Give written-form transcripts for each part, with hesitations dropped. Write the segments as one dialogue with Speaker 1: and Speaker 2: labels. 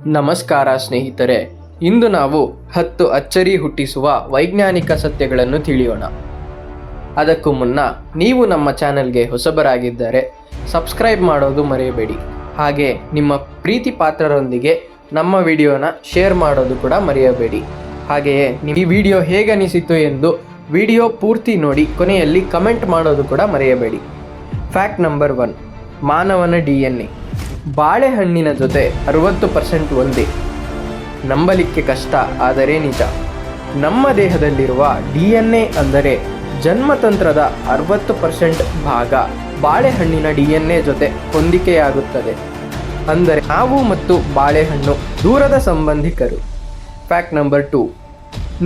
Speaker 1: ನಮಸ್ಕಾರ ಸ್ನೇಹಿತರೆ, ಇಂದು ನಾವು 10 ಅಚ್ಚರಿ ಹುಟ್ಟಿಸುವ ವೈಜ್ಞಾನಿಕ ಸತ್ಯಗಳನ್ನು ತಿಳಿಯೋಣ. ಅದಕ್ಕೂ ಮುನ್ನ ನೀವು ನಮ್ಮ ಚಾನೆಲ್ಗೆ ಹೊಸಬರಾಗಿದ್ದರೆ ಸಬ್ಸ್ಕ್ರೈಬ್ ಮಾಡೋದು ಮರೆಯಬೇಡಿ. ಹಾಗೆ ನಿಮ್ಮ ಪ್ರೀತಿ ಪಾತ್ರರೊಂದಿಗೆ ನಮ್ಮ ವಿಡಿಯೋನ ಶೇರ್ ಮಾಡೋದು ಕೂಡ ಮರೆಯಬೇಡಿ. ಹಾಗೆಯೇ ಈ ವಿಡಿಯೋ ಹೇಗನಿಸಿತು ಎಂದು ವಿಡಿಯೋ ಪೂರ್ತಿ ನೋಡಿ ಕೊನೆಯಲ್ಲಿ ಕಮೆಂಟ್ ಮಾಡೋದು ಕೂಡ ಮರೆಯಬೇಡಿ. ಫ್ಯಾಕ್ಟ್ ನಂಬರ್ 1, ಮಾನವನ DNA ಬಾಳೆಹಣ್ಣಿನ ಜೊತೆ 60% ಒಂದೇ. ನಂಬಲಿಕ್ಕೆ ಕಷ್ಟ, ಆದರೆ ನಿಜ. ನಮ್ಮ ದೇಹದಲ್ಲಿರುವ DNA ಅಂದರೆ ಜನ್ಮತಂತ್ರದ 60% ಭಾಗ ಬಾಳೆಹಣ್ಣಿನ DNA ಜೊತೆ ಹೊಂದಿಕೆಯಾಗುತ್ತದೆ. ಅಂದರೆ ನಾವು ಮತ್ತು ಬಾಳೆಹಣ್ಣು ದೂರದ ಸಂಬಂಧಿಕರು. ಫ್ಯಾಕ್ಟ್ ನಂಬರ್ 2,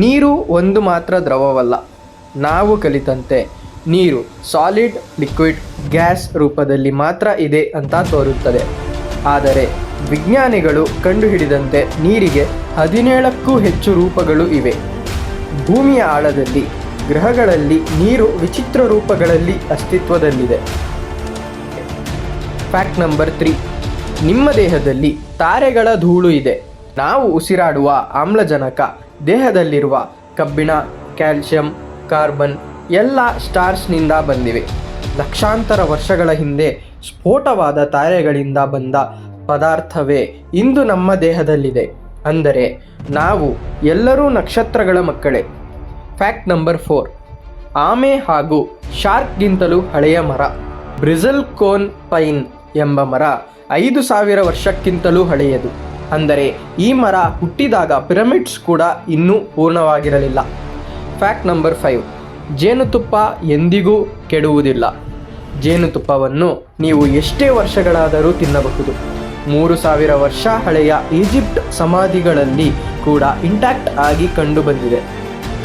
Speaker 1: ನೀರು ಒಂದು ಮಾತ್ರ ದ್ರವವಲ್ಲ. ನಾವು ಕಲಿತಂತೆ ನೀರು ಸಾಲಿಡ್, ಲಿಕ್ವಿಡ್, ಗ್ಯಾಸ್ ರೂಪದಲ್ಲಿ ಮಾತ್ರ ಇದೆ ಅಂತ ತೋರುತ್ತದೆ. ಆದರೆ ವಿಜ್ಞಾನಿಗಳು ಕಂಡುಹಿಡಿದಂತೆ ನೀರಿಗೆ 17ಕ್ಕೂ ಹೆಚ್ಚು ರೂಪಗಳು ಇವೆ. ಭೂಮಿಯ ಆಳದಲ್ಲಿ, ಗ್ರಹಗಳಲ್ಲಿ ನೀರು ವಿಚಿತ್ರ ರೂಪಗಳಲ್ಲಿ ಅಸ್ತಿತ್ವದಲ್ಲಿದೆ. ಫ್ಯಾಕ್ಟ್ ನಂಬರ್ 3, ನಿಮ್ಮ ದೇಹದಲ್ಲಿ ತಾರೆಗಳ ಧೂಳು ಇದೆ. ನಾವು ಉಸಿರಾಡುವ ಆಮ್ಲಜನಕ ದೇಹದಲ್ಲಿರುವ ಕಬ್ಬಿಣ, ಕ್ಯಾಲ್ಸಿಯಂ, ಕಾರ್ಬನ್ ಎಲ್ಲ ಸ್ಟಾರ್ಸ್ನಿಂದ ಬಂದಿವೆ. ಲಕ್ಷಾಂತರ ವರ್ಷಗಳ ಹಿಂದೆ ಸ್ಫೋಟವಾದ ತಾರೆಗಳಿಂದ ಬಂದ ಪದಾರ್ಥವೇ ಇಂದು ನಮ್ಮ ದೇಹದಲ್ಲಿದೆ. ಅಂದರೆ ನಾವು ಎಲ್ಲರೂ ನಕ್ಷತ್ರಗಳ ಮಕ್ಕಳೇ. ಫ್ಯಾಕ್ಟ್ ನಂಬರ್ 4, ಆಮೆ ಹಾಗೂ ಶಾರ್ಕ್ಗಿಂತಲೂ ಹಳೆಯ ಮರ. ಬ್ರಿಜಲ್ ಕೋನ್ ಪೈನ್ ಎಂಬ ಮರ 5000 ವರ್ಷಕ್ಕಿಂತಲೂ ಹಳೆಯದು. ಅಂದರೆ ಈ ಮರ ಹುಟ್ಟಿದಾಗ ಪಿರಮಿಡ್ಸ್ ಕೂಡ ಇನ್ನೂ ಪೂರ್ಣವಾಗಿರಲಿಲ್ಲ. ಫ್ಯಾಕ್ಟ್ ನಂಬರ್ 5, ಜೇನುತುಪ್ಪ ಎಂದಿಗೂ ಕೆಡುವುದಿಲ್ಲ. ಜೇನುತುಪ್ಪವನ್ನು ನೀವು ಎಷ್ಟೇ ವರ್ಷಗಳಾದರೂ ತಿನ್ನಬಹುದು. 3000 ವರ್ಷ ಹಳೆಯ ಈಜಿಪ್ಟ್ ಸಮಾಧಿಗಳಲ್ಲಿ ಕೂಡ ಇಂಟ್ಯಾಕ್ಟ್ ಆಗಿ ಕಂಡುಬಂದಿದೆ.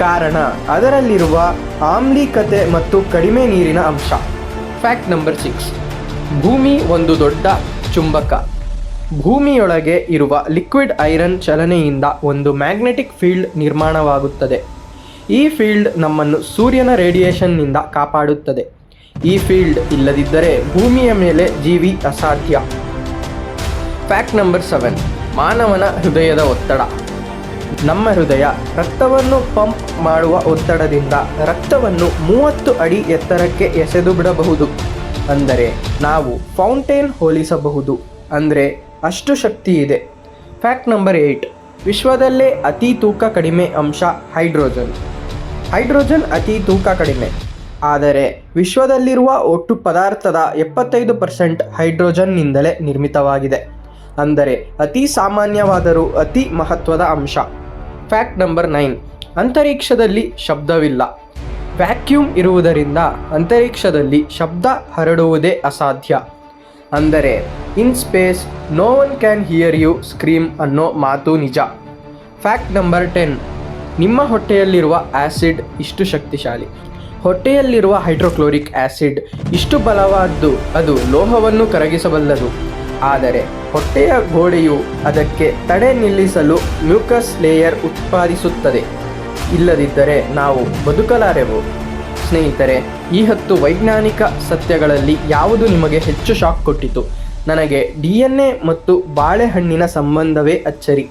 Speaker 1: ಕಾರಣ ಅದರಲ್ಲಿರುವ ಆಮ್ಲೀಕತೆ ಮತ್ತು ಕಡಿಮೆ ನೀರಿನ ಅಂಶ. ಫ್ಯಾಕ್ಟ್ ನಂಬರ್ 6, ಭೂಮಿ ಒಂದು ದೊಡ್ಡ ಚುಂಬಕ. ಭೂಮಿಯೊಳಗೆ ಇರುವ ಲಿಕ್ವಿಡ್ ಐರನ್ ಚಲನೆಯಿಂದ ಒಂದು ಮ್ಯಾಗ್ನೆಟಿಕ್ ಫೀಲ್ಡ್ ನಿರ್ಮಾಣವಾಗುತ್ತದೆ. ಈ ಫೀಲ್ಡ್ ನಮ್ಮನ್ನು ಸೂರ್ಯನ ರೇಡಿಯೇಷನ್ನಿಂದ ಕಾಪಾಡುತ್ತದೆ. ಈ ಫೀಲ್ಡ್ ಇಲ್ಲದಿದ್ದರೆ ಭೂಮಿಯ ಮೇಲೆ ಜೀವಿ ಅಸಾಧ್ಯ. ಫ್ಯಾಕ್ಟ್ ನಂಬರ್ 7, ಮಾನವನ ಹೃದಯದ ಒತ್ತಡ. ನಮ್ಮ ಹೃದಯ ರಕ್ತವನ್ನು ಪಂಪ್ ಮಾಡುವ ಒತ್ತಡದಿಂದ ರಕ್ತವನ್ನು 30 ಅಡಿ ಎತ್ತರಕ್ಕೆ ಎಸೆದು ಬಿಡಬಹುದು. ಅಂದರೆ ನಾವು ಫೌಂಟೇನ್ ಹೋಲಿಸಬಹುದು. ಅಂದರೆ ಅಷ್ಟು ಶಕ್ತಿ ಇದೆ. ಫ್ಯಾಕ್ಟ್ ನಂಬರ್ 8, ವಿಶ್ವದಲ್ಲೇ ಅತಿ ತೂಕ ಕಡಿಮೆ ಅಂಶ ಹೈಡ್ರೋಜನ್. ಹೈಡ್ರೋಜನ್ ಅತಿ ತೂಕ ಕಡಿಮೆ, ಆದರೆ ವಿಶ್ವದಲ್ಲಿರುವ ಒಟ್ಟು ಪದಾರ್ಥದ 75% ಹೈಡ್ರೋಜನ್ನಿಂದಲೇ ನಿರ್ಮಿತವಾಗಿದೆ. ಅಂದರೆ ಅತಿ ಸಾಮಾನ್ಯವಾದರೂ ಅತಿ ಮಹತ್ವದ ಅಂಶ. ಫ್ಯಾಕ್ಟ್ ನಂಬರ್ 9, ಅಂತರಿಕ್ಷದಲ್ಲಿ ಶಬ್ದವಿಲ್ಲ. ವ್ಯಾಕ್ಯೂಮ್ ಇರುವುದರಿಂದ ಅಂತರಿಕ್ಷದಲ್ಲಿ ಶಬ್ದ ಹರಡುವುದೇ ಅಸಾಧ್ಯ. ಅಂದರೆ in space no one can hear you scream ಅನ್ನೋ ಮಾತು ನಿಜ. ಫ್ಯಾಕ್ಟ್ ನಂಬರ್ 10, ನಿಮ್ಮ ಹೊಟ್ಟೆಯಲ್ಲಿರುವ ಆ್ಯಸಿಡ್ ಇಷ್ಟು ಶಕ್ತಿಶಾಲಿ. ಹೊಟ್ಟೆಯಲ್ಲಿರುವ ಹೈಡ್ರೋಕ್ಲೋರಿಕ್ ಆ್ಯಸಿಡ್ ಇಷ್ಟು ಬಲವಾದ್ದು, ಅದು ಲೋಹವನ್ನು ಕರಗಿಸಬಲ್ಲದು. ಆದರೆ ಹೊಟ್ಟೆಯ ಗೋಡೆಯು ಅದಕ್ಕೆ ತಡೆ ನಿಲ್ಲಿಸಲು ಮ್ಯೂಕಸ್ ಲೇಯರ್ ಉತ್ಪಾದಿಸುತ್ತದೆ. ಇಲ್ಲದಿದ್ದರೆ ನಾವು ಬದುಕಲಾರೆವು. ಸ್ನೇಹಿತರೆ, ಈ 10 ವೈಜ್ಞಾನಿಕ ಸತ್ಯಗಳಲ್ಲಿ ಯಾವುದು ನಿಮಗೆ ಹೆಚ್ಚು ಶಾಕ್ ಕೊಟ್ಟಿತು? ನನಗೆ DNA ಮತ್ತು ಬಾಳೆಹಣ್ಣಿನ ಸಂಬಂಧವೇ ಅಚ್ಚರಿ.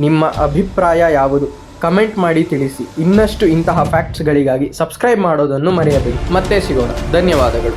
Speaker 1: ನಿಮ್ಮ ಅಭಿಪ್ರಾಯ ಯಾವುದು? ಕಮೆಂಟ್ ಮಾಡಿ ತಿಳಿಸಿ. ಇನ್ನಷ್ಟು ಇಂತಹ ಫ್ಯಾಕ್ಟ್ಸ್ಗಳಿಗಾಗಿ ಸಬ್ಸ್ಕ್ರೈಬ್ ಮಾಡೋದನ್ನು ಮರೆಯಬೇಡಿ. ಮತ್ತೆ ಸಿಗೋಣ. ಧನ್ಯವಾದಗಳು.